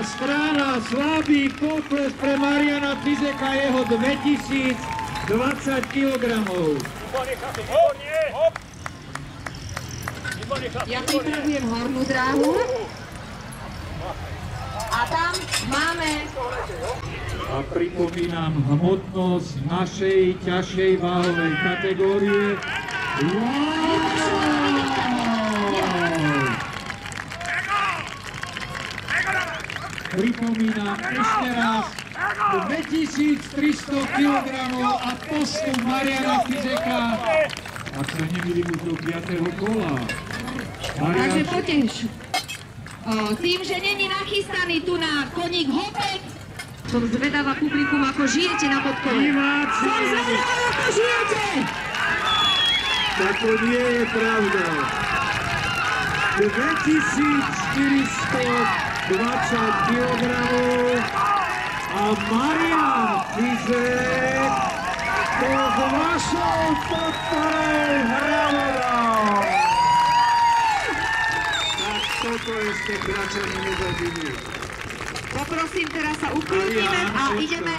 strana, slabý pokles pre Mariana Fizeka, jeho 2020 kg. Ja pripravujem hornú dráhu. A tam máme... A pripomínam hmotnosť našej ťažšej váhovej kategórie. Pripomínam ešte raz 2300 kg a postup Mariana Fizeka. Ak sa nemýlim, už do 5. kola. Takže potež. Tým, že není nachystaný tu na koník Hopek, som zvedavá publikum, ako žijete na podkole. Som zvedavá, ako žijete! Tak to nie je pravda. 2420 kg a Marian Fizek to s vašou podporou hravodal. Tak toto ešte Kračani nezabili. Poprosím, teraz sa ukludníme a ideme...